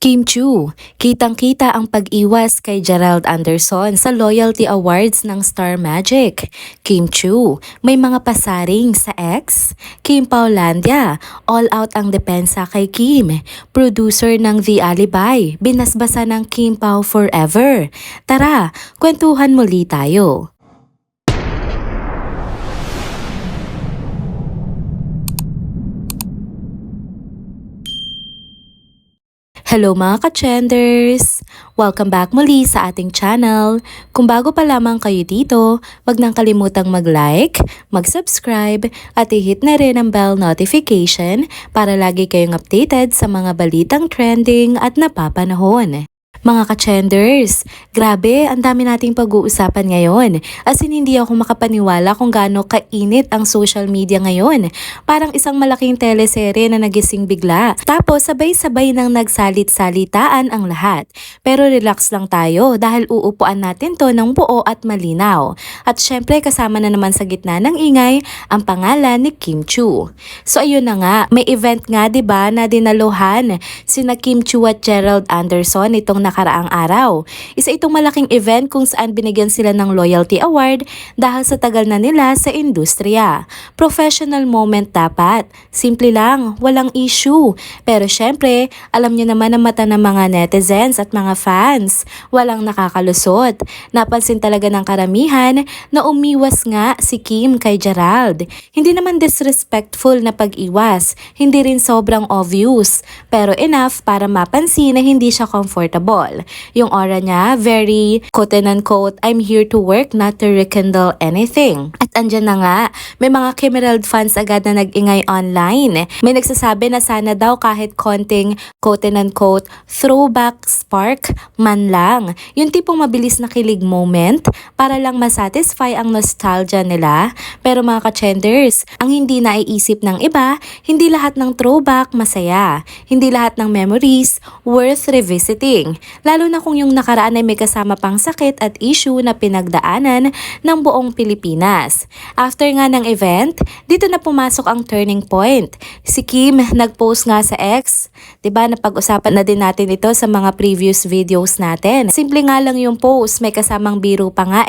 Kim Chiu, kitang-kita ang pag-iwas kay Gerald Anderson sa Loyalty Awards ng Star Magic. Kim Chiu, may mga pasaring sa ex. Kim Paulandia, all out ang depensa kay Kim. Producer ng The Alibi, binasbasa ng Kim Pao forever. Tara, kwentuhan muli tayo. Hello mga ka-trenders! Welcome back muli sa ating channel. Kung bago pa lamang kayo dito, wag nang kalimutang mag-like, mag-subscribe at i-hit na rin ang bell notification para lagi kayong updated sa mga balitang trending at napapanahon. Mga ka-trenders, grabe, ang dami nating pag-uusapan ngayon. As in, hindi ako makapaniwala kung gaano kainit ang social media ngayon. Parang isang malaking teleserye na nagising bigla. Tapos, sabay-sabay nang nagsalit-salitaan ang lahat. Pero relax lang tayo dahil uupuan natin to ng buo at malinaw. At syempre, kasama na naman sa gitna ng ingay ang pangalan ni Kim Chiu. So ayun na nga, may event nga 'di ba na dinaluhan sina Kim Chiu at Gerald Anderson itong nakaraang araw. Isa itong malaking event kung saan binigyan sila ng Loyalty Award dahil sa tagal na nila sa industriya. Professional moment dapat. Simple lang, walang issue. Pero syempre, alam niyo naman ang mata ng mga netizens at mga fans. Walang nakakalusot. Napansin talaga ng karamihan na umiwas nga si Kim kay Gerald. Hindi naman disrespectful na pag-iwas. Hindi rin sobrang obvious. Pero enough para mapansin na hindi siya comfortable. Yung aura niya, very quote-unquote, I'm here to work, not to rekindle anything. At andyan na nga, may mga Kimerald fans agad na nag-ingay online. May nagsasabi na sana daw kahit konting quote-unquote, throwback spark man lang. Yung tipong mabilis na kilig moment para lang masatisfy ang nostalgia nila. Pero mga ka-trenders, ang hindi naiisip ng iba, hindi lahat ng throwback masaya. Hindi lahat ng memories worth revisiting. Lalo na kung yung nakaraan ay may kasama pang sakit at issue na pinagdaanan ng buong Pilipinas. After nga ng event, dito na pumasok ang turning point. Si Kim nag-post nga sa X, 'di ba? Napag-usapan na din natin ito sa mga previous videos natin. Simple nga lang yung post, may kasamang biro pa nga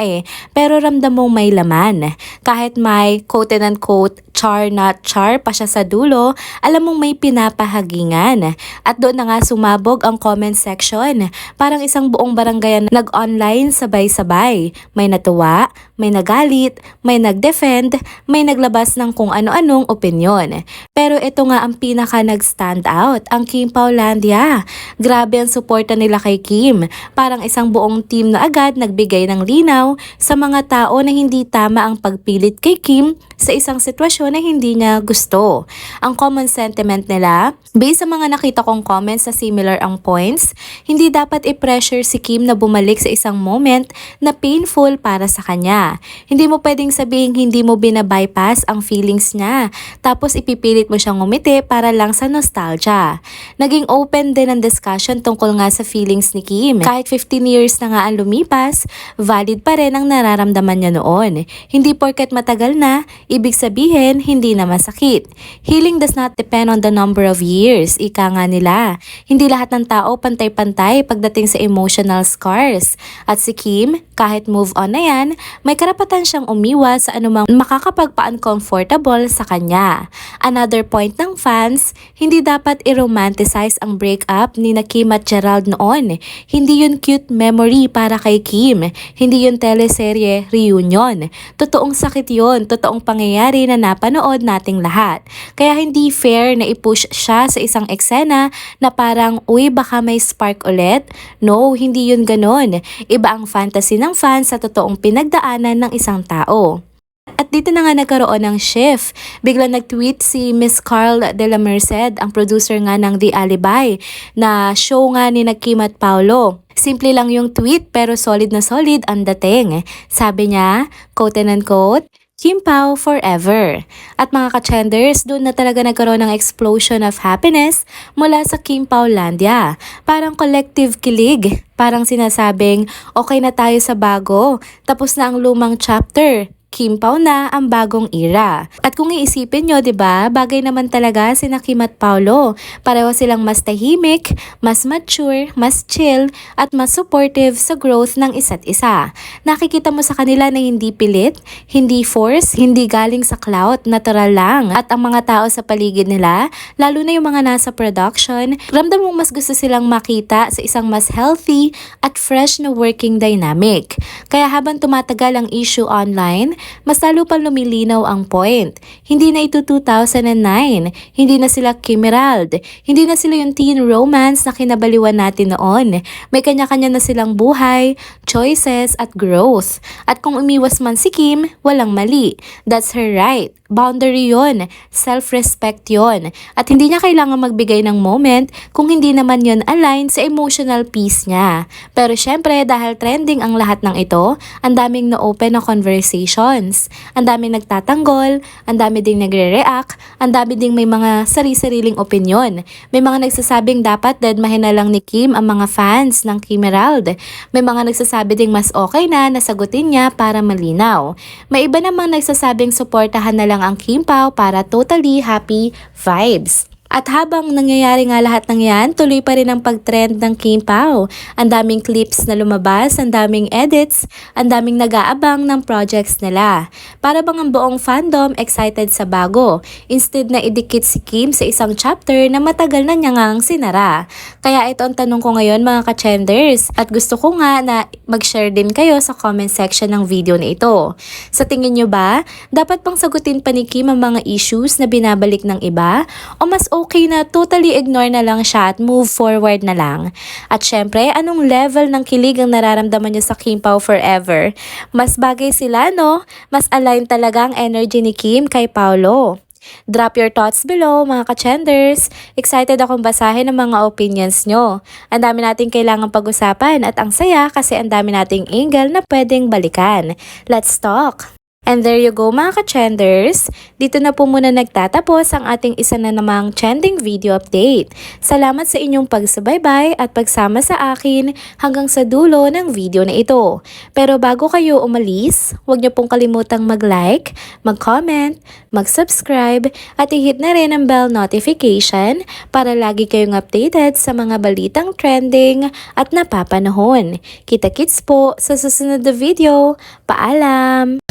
pero ramdam mong may laman. Kahit may quote-unquote char not char pa siya sa dulo, alam mong may pinapahagingan. At doon na nga sumabog ang comment section. Parang isang buong barangay nag-online sabay-sabay. May natuwa, may nagalit, may nag-defend, may naglabas ng kung ano-anong opinyon. Pero ito nga ang pinaka nag-stand out, ang Kim Paulandia. Grabe ang suporta nila kay Kim. Parang isang buong team na agad nagbigay ng linaw sa mga tao na hindi tama ang pagpilit kay Kim sa isang sitwasyon na hindi niya gusto. Ang common sentiment nila, based sa mga nakita kong comments na similar ang points, hindi dapat i-pressure si Kim na bumalik sa isang moment na painful para sa kanya. Hindi mo pwedeng sabihin hindi mo binabypass ang feelings niya, tapos ipipilit mo siyang ngumiti para lang sa nostalgia. Naging open din ang discussion tungkol nga sa feelings ni Kim. Kahit 15 years na nga ang lumipas, valid pa rin ang nararamdaman niya noon. Hindi porket matagal na, ibig sabihin hindi na masakit. Healing does not depend on the number of years, ika nga nila. Hindi lahat ng tao pantay-pantay pagdating sa emotional scars. At si Kim, kahit move on na yan, may karapatan siyang umiwas sa anumang makakapagpa-uncomfortable sa kanya. Another point ng fans, hindi dapat i-romanticize ang breakup ni na Kim at Gerald noon. Hindi yun cute memory para kay Kim. Hindi yun teleserye reunion. Totoong sakit yun, totoong pangyayari na napanood nating lahat. Kaya hindi fair na i-push siya sa isang eksena na parang, uy baka may spark ulit. No, hindi yun ganon. Iba ang fantasy ng fans sa totoong pinagdaanan ng isang tao. At dito na nga nagkaroon ng shift. Biglang nag-tweet si Miss Carl de la Merced, ang producer nga ng The Alibi, na show nga ni Kim at Paolo. Simple lang yung tweet pero solid na solid ang dating. Sabi niya, quote-unquote, Kim Pao forever. At mga ka-trenders, doon na talaga nagkaroon ng explosion of happiness mula sa Kim Paulandia. Parang collective kilig. Parang sinasabing, okay na tayo sa bago. Tapos na ang lumang chapter. Kim Pao na ang bagong era. At kung iisipin nyo, 'di ba, bagay naman talaga sina Kim at Paolo. Pareho silang mas tahimik, mas mature, mas chill, at mas supportive sa growth ng isa't isa. Nakikita mo sa kanila na hindi pilit, hindi force, hindi galing sa clout, natural lang. At ang mga tao sa paligid nila, lalo na yung mga nasa production, ramdam mong mas gusto silang makita sa isang mas healthy at fresh na working dynamic. Kaya habang tumatagal ang issue online, mas lalo pang lumilinaw ang point. Hindi na ito 2009, hindi na sila Kim Emerald, hindi na sila yung teen romance na kinabaliwan natin noon. May kanya-kanya na silang buhay, choices at growth. At kung umiwas man si Kim, walang mali. That's her right. Boundary yon, self-respect yon. At hindi niya kailangan magbigay ng moment kung hindi naman yon align sa emotional peace niya. Pero syempre dahil trending ang lahat ng ito, ang daming na-open na conversations. Ang daming nagtatanggol, ang dami ding nagre-react, ang dami ding may mga sari-sariling opinion. May mga nagsasabing dapat deadmahin na lang ni Kim ang mga fans ng Kim Emerald. May mga nagsasabi ding mas okay na nasagutin niya para malinaw. May iba namang nagsasabing suportahan na lang ang Kim Pao para totally happy vibes. At habang nangyayari nga lahat ng yan, tuloy pa rin ang pag-trend ng Kim Pao. Ang daming clips na lumabas, ang daming edits, ang daming nag-aabang ng projects nila. Para bang ang buong fandom excited sa bago, instead na idikit si Kim sa isang chapter na matagal na niya ngang sinara. Kaya ito ang tanong ko ngayon mga ka-chenders, at gusto ko nga na mag-share din kayo sa comment section ng video na ito. Sa tingin nyo ba, dapat pang sagutin pa ni Kim ang mga issues na binabalik ng iba, o mas okay na totally ignore na lang siya at move forward na lang? At syempre, anong level ng kilig ang nararamdaman niyo sa Kim Pao forever? Mas bagay sila, no? Mas align talaga ang energy ni Kim kay Paolo. Drop your thoughts below mga ka-chenders. Excited akong basahin ang mga opinions nyo. Ang dami nating kailangang pag-usapan at ang saya kasi ang dami nating angle na pwedeng balikan. Let's talk! And there you go mga ka-chenders. Dito na po muna nagtatapos ang ating isa na namang trending video update. Salamat sa inyong pagsubaybay at pagsama sa akin hanggang sa dulo ng video na ito. Pero bago kayo umalis, huwag niyo pong kalimutang mag-like, mag-comment, mag-subscribe at i-hit na rin ang bell notification para lagi kayong updated sa mga balitang trending at napapanahon. Kita-kits po sa susunod na video. Paalam!